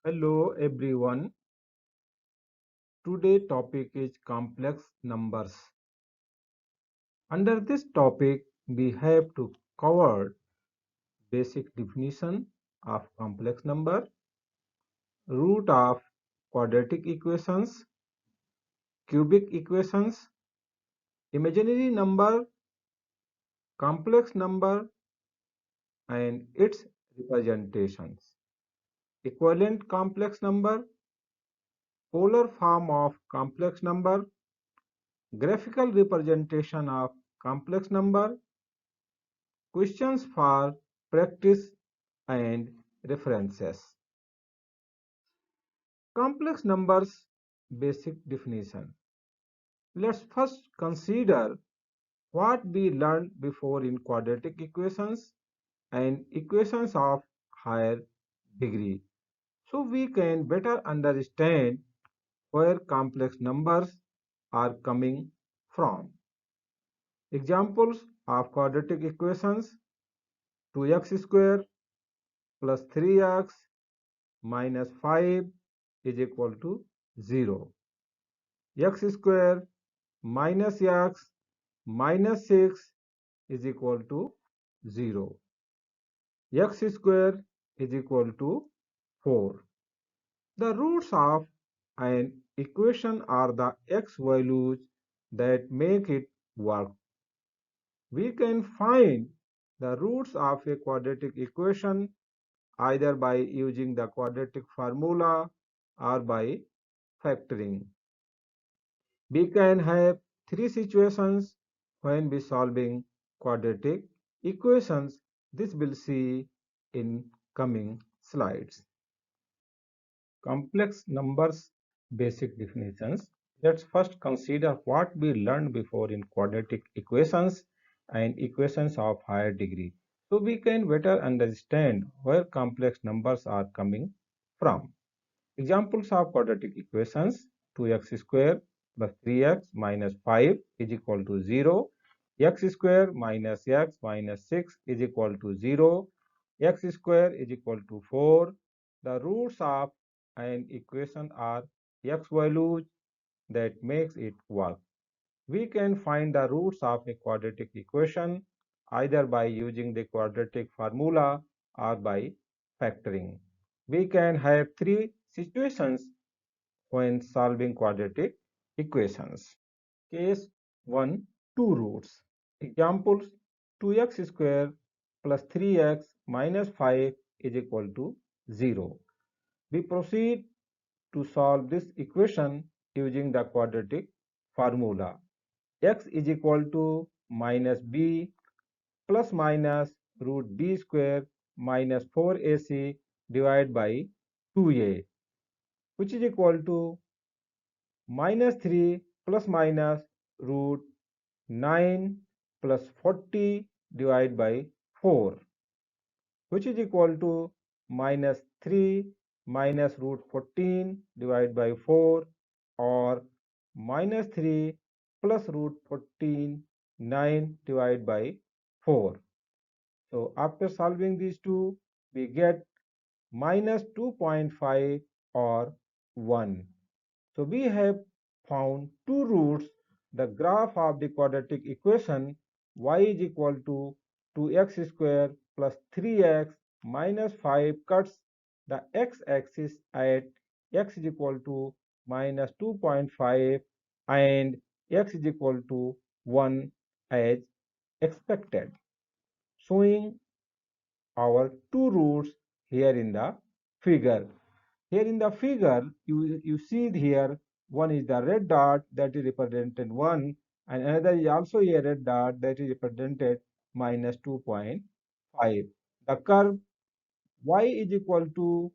Hello everyone. Today topic is complex numbers. Under this topic we have to cover basic definition of complex number, root of quadratic equations, cubic equations, imaginary number, complex number and its representations, equivalent complex number, polar form of complex number, graphical representation of complex number, questions for practice and references. Complex numbers basic definition. Let's first consider what we learned before in quadratic equations and equations of higher degree, so we can better understand where complex numbers are coming from. Examples of quadratic equations: 2x square plus 3x minus 5 is equal to 0. X square minus x minus 6 is equal to 0. X square is equal to 4. The roots of an equation are the x values that make it work. We can find the roots of a quadratic equation either by using the quadratic formula or by factoring. We can have three situations when we solving quadratic equations. This we'll see in coming slides. Complex numbers basic definitions. Let's first consider what we learned before in quadratic equations and equations of higher degree, so we can better understand where complex numbers are coming from. Examples of quadratic equations: 2x square plus 3x minus 5 is equal to 0. X square minus x minus 6 is equal to 0. X square is equal to 4. The roots of an equation are x values that makes it work. We can find the roots of a quadratic equation either by using the quadratic formula or by factoring. We can have three situations when solving quadratic equations. Case 1, two roots. Examples: 2x square plus 3x minus 5 is equal to 0. We proceed to solve this equation using the quadratic formula. X is equal to minus b plus minus root b square minus 4ac divided by 2a, which is equal to minus 3 plus minus root 9 plus 40 divided by 4, which is equal to minus 3 minus root 14 divided by 4, or minus 3 plus root 14 9 divided by 4. So after solving these two, we get minus 2.5 or 1. So we have found two roots. The graph of the quadratic equation y is equal to 2x square plus 3x minus 5 cuts the x-axis at x is equal to minus 2.5 and x is equal to 1 as expected, showing our two roots here in the figure. Here in the figure, you see here, one is the red dot that is represented 1, and another is also a red dot that is represented minus 2.5. The curve y is equal to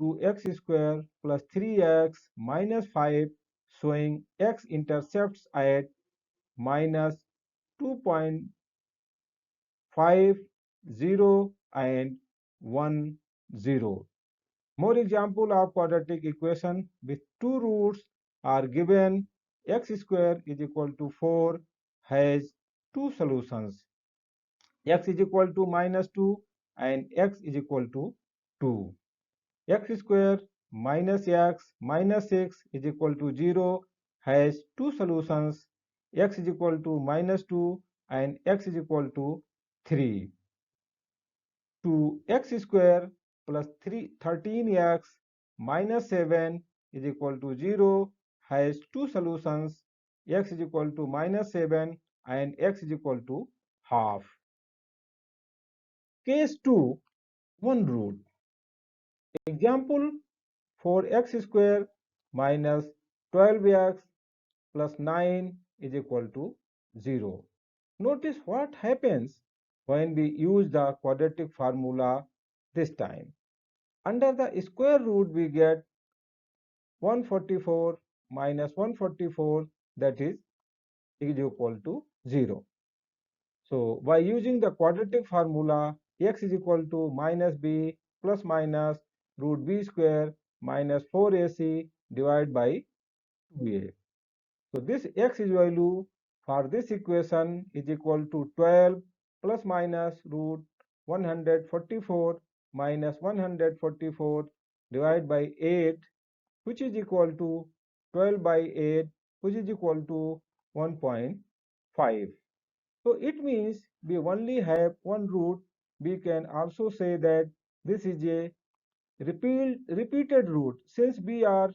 2x square plus 3x minus 5, showing x intercepts at minus 2.5, 0 and 1, 0. More example of quadratic equation with two roots are given. X square is equal to 4 has two solutions. X is equal to minus 2 and x is equal to 2. X square minus x minus 6 is equal to 0 has two solutions, x is equal to minus 2 and x is equal to 3. To x square plus 13x minus 7 is equal to 0 has two solutions, x is equal to minus 7 and x is equal to half. Case 2, one root. Example, 4x square minus 12x plus 9 is equal to 0. Notice what happens when we use the quadratic formula this time. Under the square root we get 144 minus 144, that is equal to 0. So by using the quadratic formula, x is equal to minus b plus minus root b square minus 4ac divided by 2a. So this x is value for this equation is equal to 12 plus minus root 144 minus 144 divided by 8, which is equal to 12 by 8, which is equal to 1.5. So it means we only have one root. We can also say that this is a repeated root, since we are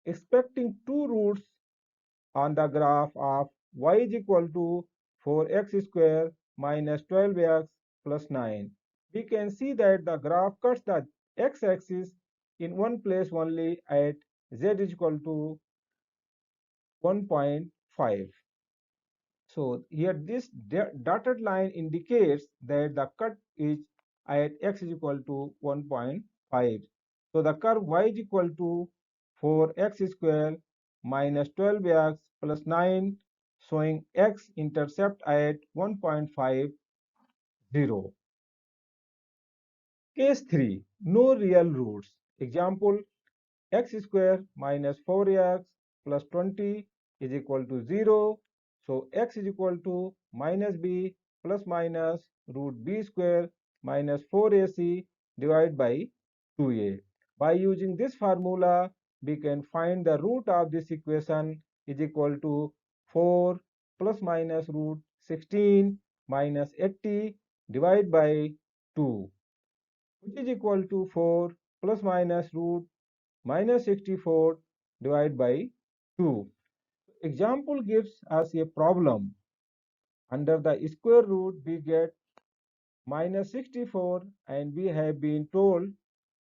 expecting two roots on the graph of y is equal to 4x square minus 12x plus 9. We can see that the graph cuts the x-axis in one place only at z is equal to 1.5. So here this dotted line indicates that the cut is at x is equal to 1.5. So the curve y is equal to 4x square minus 12x plus 9, showing x intercept at 1.50. Case 3, no real roots. Example, x square minus 4x plus 20 is equal to 0. So x is equal to minus b plus minus root b square minus 4ac divided by 2a. By using this formula, we can find the root of this equation is equal to 4 plus minus root 16 minus 80 divided by 2, which is equal to 4 plus minus root minus 64 divided by 2. Example gives us a problem. Under the square root we get minus 64, and we have been told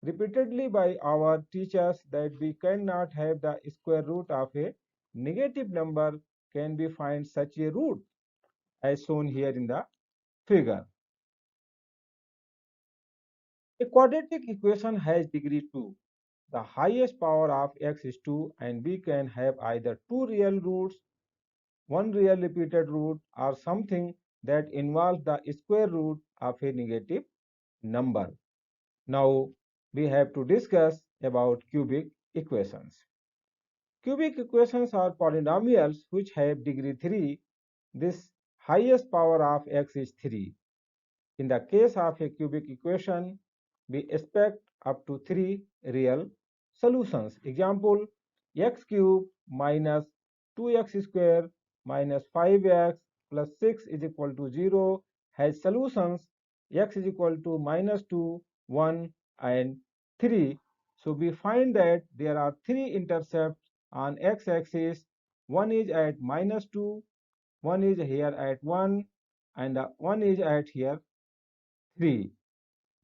repeatedly by our teachers that we cannot have the square root of a negative number. Can we find such a root as shown here in the figure? A quadratic equation has degree 2. The highest power of x is 2, and we can have either two real roots, one real repeated root, or something that involves the square root of a negative number. Now we have to discuss about cubic equations. Cubic equations are polynomials which have degree 3. This highest power of x is 3. In the case of a cubic equation, we expect up to 3 real solutions. Example, x cube minus 2x square minus 5x plus 6 is equal to 0 has solutions x is equal to minus 2, 1 and 3. So we find that there are 3 intercepts on x-axis. One is at minus 2, one is here at 1, and the one is at here 3.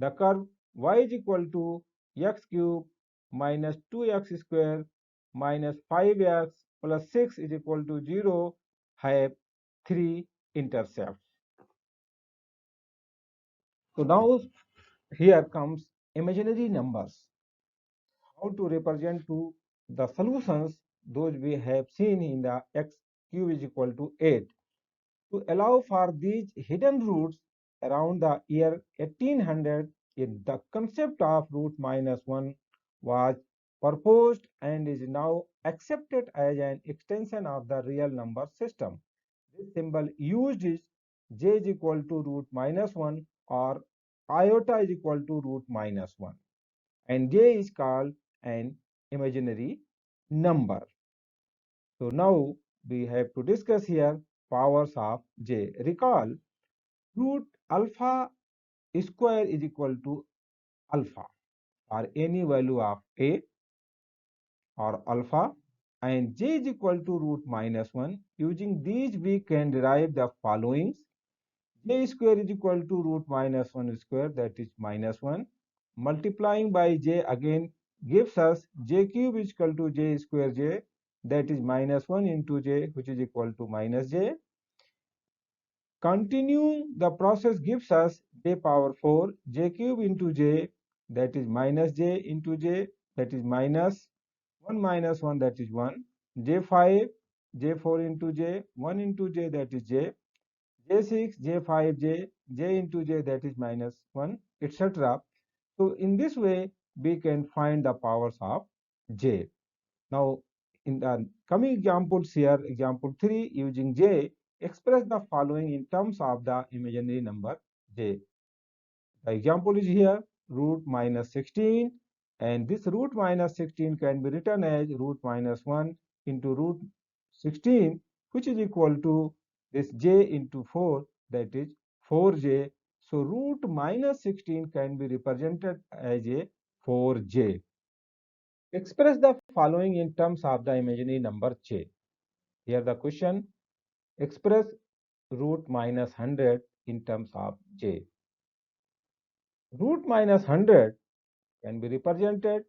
The curve y is equal to x cube minus 2x square minus 5x plus 6 is equal to 0 have 3 intercepts. So now here comes imaginary numbers. How to represent to the solutions those we have seen in the x cube is equal to 8. To allow for these hidden roots around the year 1800, the concept of root minus 1 was proposed and is now accepted as an extension of the real number system. This symbol used is j is equal to root minus 1 or iota is equal to root minus 1, and j is called an imaginary number. So now we have to discuss here powers of j. Recall root alpha square is equal to alpha for any value of a or alpha, and j is equal to root minus 1. Using these we can derive the followings. J square is equal to root minus 1 square, that is minus 1. Multiplying by j again gives us j cube is equal to j square j, that is minus 1 into j, which is equal to minus j. Continuing the process gives us j power 4, j cube into j, that is minus j into j, that is minus 1 minus 1, that is 1, j5, j4 into j, 1 into j, that is j, j6, j5, j into j, that is minus 1, etc. So in this way, we can find the powers of j. Now, in the coming examples here, example 3, using j, express the following in terms of the imaginary number j. The example is here, root minus 16, and this root minus 16 can be written as root minus 1 into root 16, which is equal to this j into 4, that is 4j. So root minus 16 can be represented as a 4j. Express the following in terms of the imaginary number j. Here the question, express root minus 100 in terms of j. Root minus 100 can be represented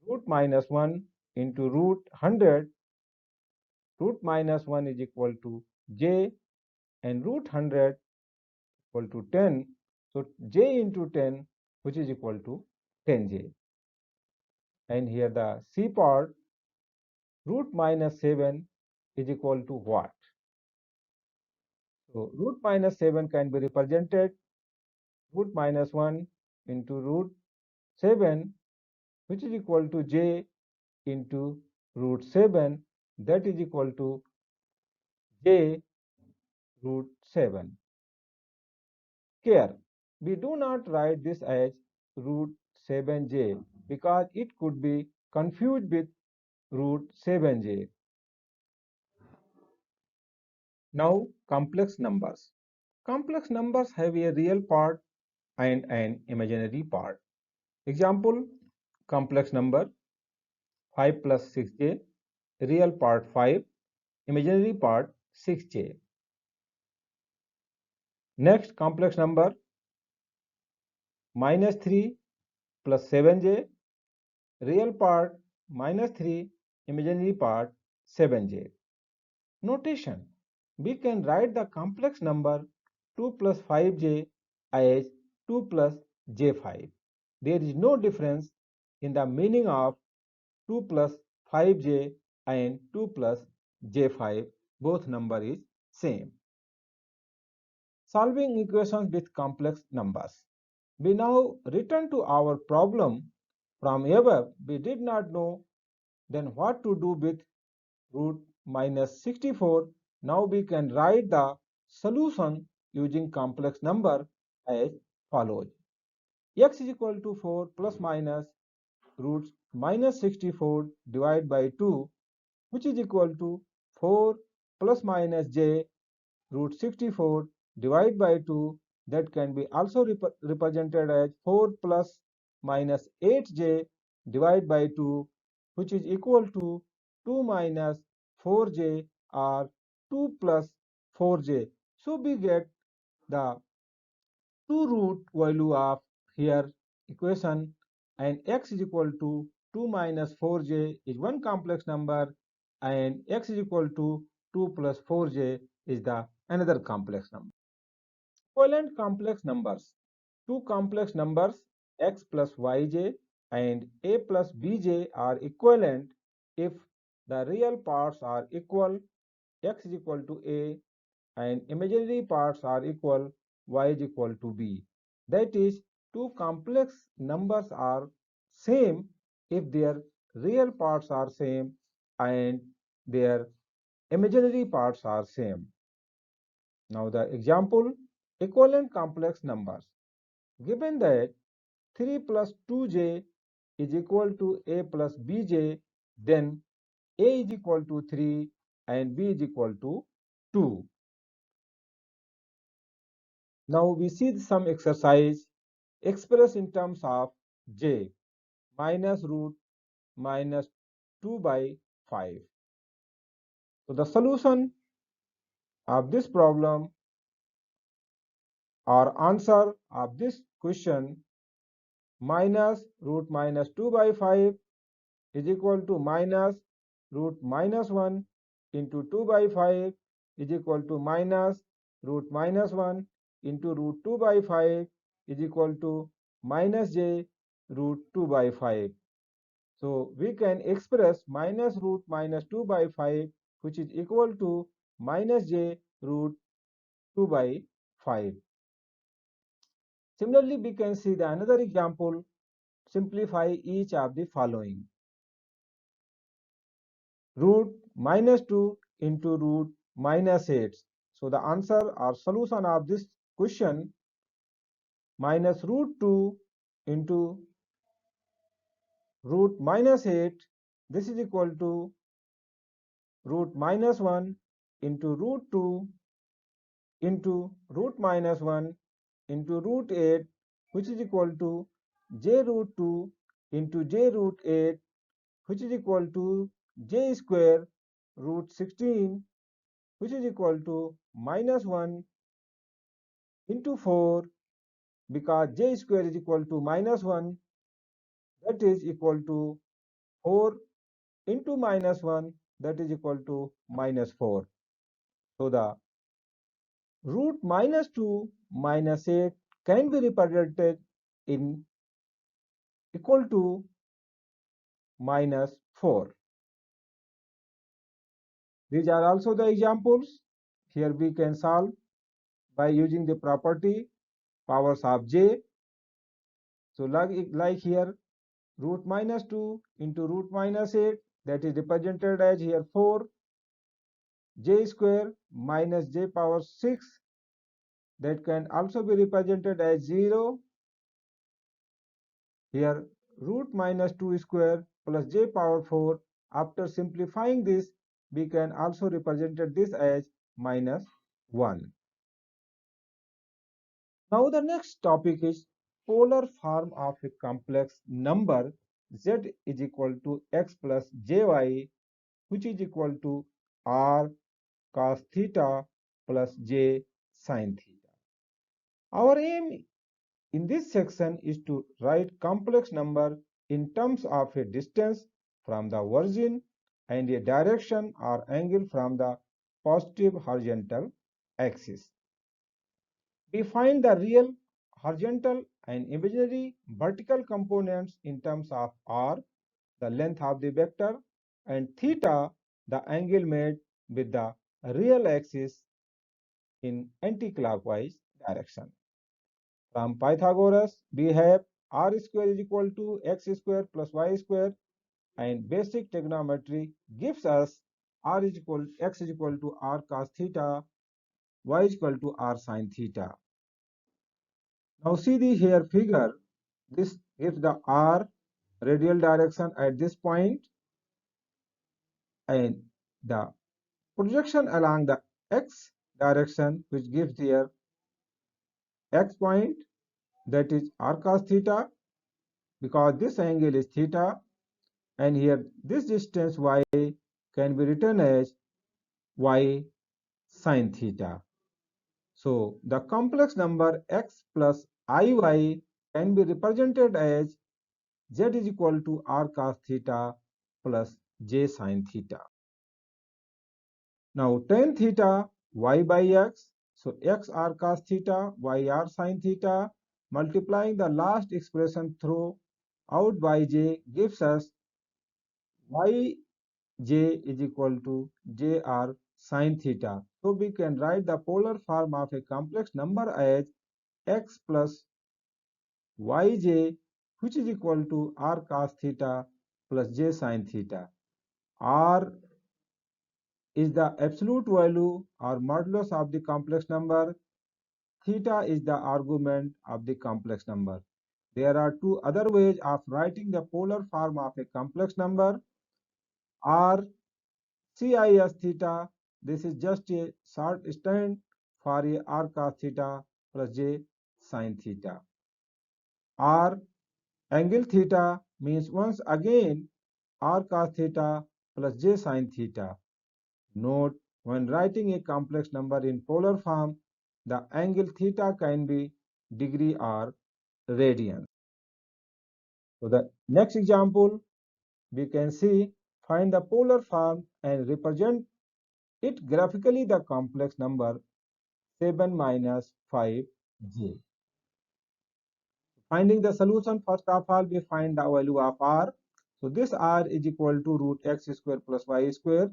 root minus 1 into root 100. Root minus 1 is equal to j, and root 100 equal to 10. So j into 10, which is equal to 10j. And here the C part, root minus 7 is equal to what? So root minus 7 can be represented root minus 1 into root 7, which is equal to j into root 7, that is equal to j root 7. Care, we do not write this as root 7j because it could be confused with root 7j. Now, complex numbers. Complex numbers have a real part and an imaginary part. Example, complex number 5 plus 6j, real part 5, imaginary part 6j. Next, complex number minus 3 plus 7j, real part minus 3, imaginary part 7j. Notation, we can write the complex number 2 plus 5j as 2 plus j5. There is no difference in the meaning of 2 plus 5j and 2 plus j5. Both number is same. Solving equations with complex numbers. We now return to our problem. From above, we did not know then what to do with root minus 64. Now we can write the solution using complex number as follows. X is equal to 4 plus minus root minus 64 divided by 2, which is equal to 4 plus minus j root 64 divided by 2, that can be also represented as 4 plus minus 8j divided by 2, which is equal to 2 minus 4j or 2 plus 4j. So we get the two root value of here equation, and x is equal to 2 minus 4j is one complex number, and x is equal to 2 plus 4j is the another complex number. Equivalent complex numbers. Two complex numbers x plus yj and a plus bj are equivalent if the real parts are equal, x is equal to a, and imaginary parts are equal, y is equal to b. That is, two complex numbers are same if their real parts are same and their imaginary parts are same. Now the example, equivalent complex numbers. Given that 3 plus 2j is equal to a plus bj, then a is equal to 3 and b is equal to 2. Now we see some exercise expressed in terms of j minus root minus 2 by 5. So the solution of this problem or answer of this question minus root minus 2 by 5 is equal to minus root minus 1 into 2 by 5 is equal to minus root minus 1 into root 2 by 5 is equal to minus j root 2 by 5. So we can express minus root minus 2 by 5, which is equal to minus j root 2 by 5. Similarly, we can see the another example. Simplify each of the following. Root minus 2 into root minus 8. So the answer or solution of this question minus root 2 into root minus 8, this is equal to root minus 1 into root 2 into root minus 1 into root 8, which is equal to j root 2 into j root 8, which is equal to j square root 16, which is equal to minus 1 into 4, because j square is equal to minus 1, that is equal to 4 into minus 1, that is equal to minus 4. So the root minus 2 minus 8 can be represented in equal to minus 4. These are also the examples. Here we can solve by using the property powers of j. So like here, root minus 2 into root minus 8, that is represented as here 4, j square minus j power 6, that can also be represented as 0. Here root minus 2 square plus j power 4. After simplifying this, we can also represent this as minus 1. Now the next topic is polar form of a complex number z is equal to x plus jy, which is equal to r cos theta plus j sin theta. Our aim in this section is to write complex number in terms of a distance from the origin and a direction or angle from the positive horizontal axis. We find the real horizontal and imaginary vertical components in terms of r, the length of the vector, and theta, the angle made with the real axis in anti-clockwise direction. From Pythagoras, we have r square is equal to x square plus y square, and basic trigonometry gives us x is equal to r cos theta, y is equal to r sin theta. Now see the here figure. This gives the r radial direction at this point, and the projection along the x direction, which gives here x point, that is r cos theta, because this angle is theta, and here this distance y can be written as y sin theta. So the complex number x plus iy can be represented as z is equal to r cos theta plus j sin theta. Now tan theta y by x, so x r cos theta, y r sin theta, multiplying the last expression through out by j gives us y j is equal to j r sin theta. So we can write the polar form of a complex number as x plus yj, which is equal to r cos theta plus j sin theta. R is the absolute value or modulus of the complex number. Theta is the argument of the complex number. There are two other ways of writing the polar form of a complex number. R CIS theta, this is just a shorthand for a r cos theta plus j sin theta. R angle theta means once again r cos theta plus j sin theta. Note, when writing a complex number in polar form, the angle theta can be degree or radians. So the next example, we can see find the polar form and represent it graphically the complex number 7 minus 5j. Finding the solution, first of all, we find the value of r. So this r is equal to root x square plus y square.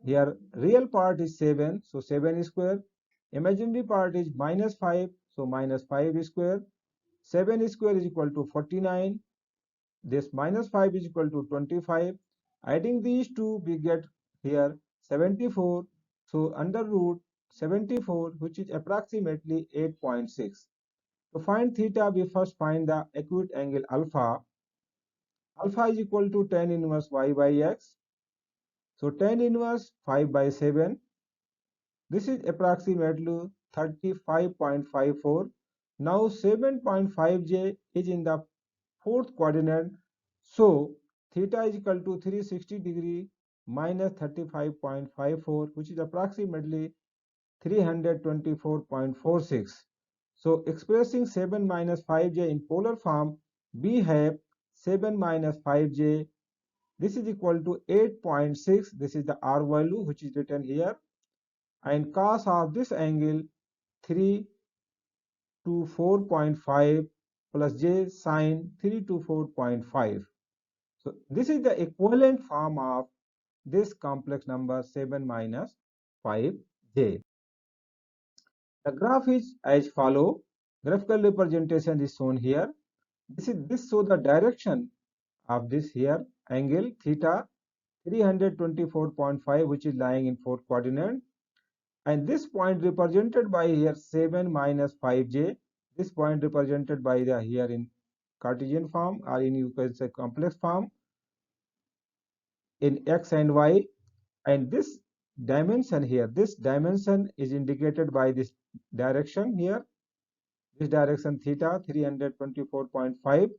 Here real part is 7, so 7 square. Imaginary part is minus 5, so minus 5 square. 7 square is equal to 49. This minus 5 is equal to 25. Adding these two, we get here 74. So under root 74, which is approximately 8.6. To find theta, we first find the acute angle alpha. Alpha is equal to tan inverse y by x. So tan inverse 5 by 7. This is approximately 35.54. Now 7.5j is in the fourth coordinate. So theta is equal to 360 degree minus 35.54, which is approximately 324.46. So expressing 7 minus 5j in polar form, we have 7 minus 5j. This is equal to 8.6. This is the R value which is written here. And cos of this angle 3 to 4.5 plus j sine 3 to 4.5. So this is the equivalent form of this complex number 7 minus 5j. The graph is as follow. Graphical representation is shown here. This shows the direction of this here angle theta 324.5, which is lying in fourth coordinate, and this point represented by here 7 minus 5j. This point represented by the here in Cartesian form, or in you can say complex form in x and y, and this dimension here, this dimension is indicated by this direction here. This direction theta 324.5,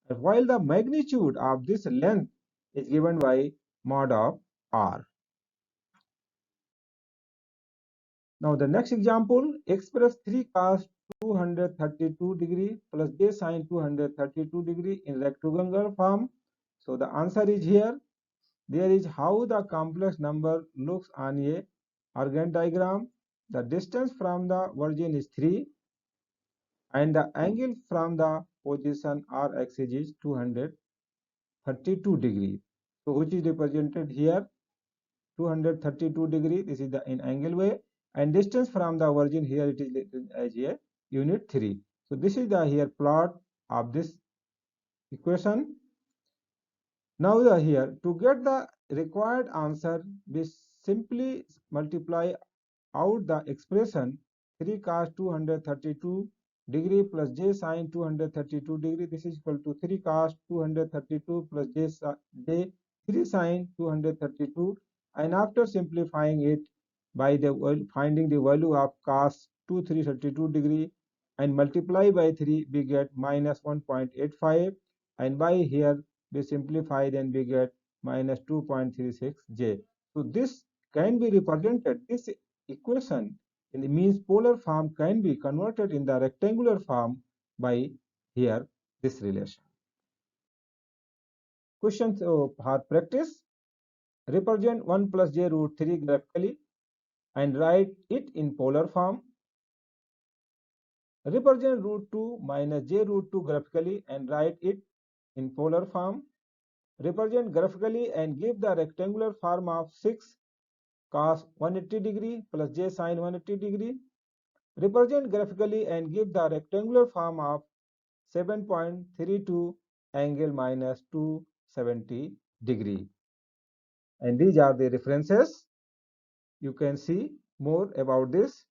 while the magnitude of this length is given by mod of r. Now the next example, express 3 cos 232 degree plus j sin 232 degree in rectangular form. So the answer is here. There is how the complex number looks on a Argand diagram. The distance from the origin is 3 and the angle from the position r axis is 232 degree. So which is represented here 232 degree. This is the in angle way, and distance from the origin here it is as a unit 3. So this is the here plot of this equation. Now the here to get the required answer, we simply multiply out the expression 3 cos 232 degree plus j sin 232 degree. This is equal to 3 cos 232 plus j 3 sin 232, and after simplifying it by the finding the value of cos 332 degree and multiply by 3, we get minus 1.85, and by here we simplify, then we get minus 2.36 j. So this can be represented, this equation in the means polar form can be converted in the rectangular form by here this relation. Questions for practice. Represent 1 plus j root 3 graphically and write it in polar form. Represent root 2 minus j root 2 graphically and write it in polar form. Represent graphically and give the rectangular form of 6 cos 180 degree plus j sin 180 degree. Represent graphically and give the rectangular form of 7.32 angle minus 270 degree. And these are the references. You can see more about this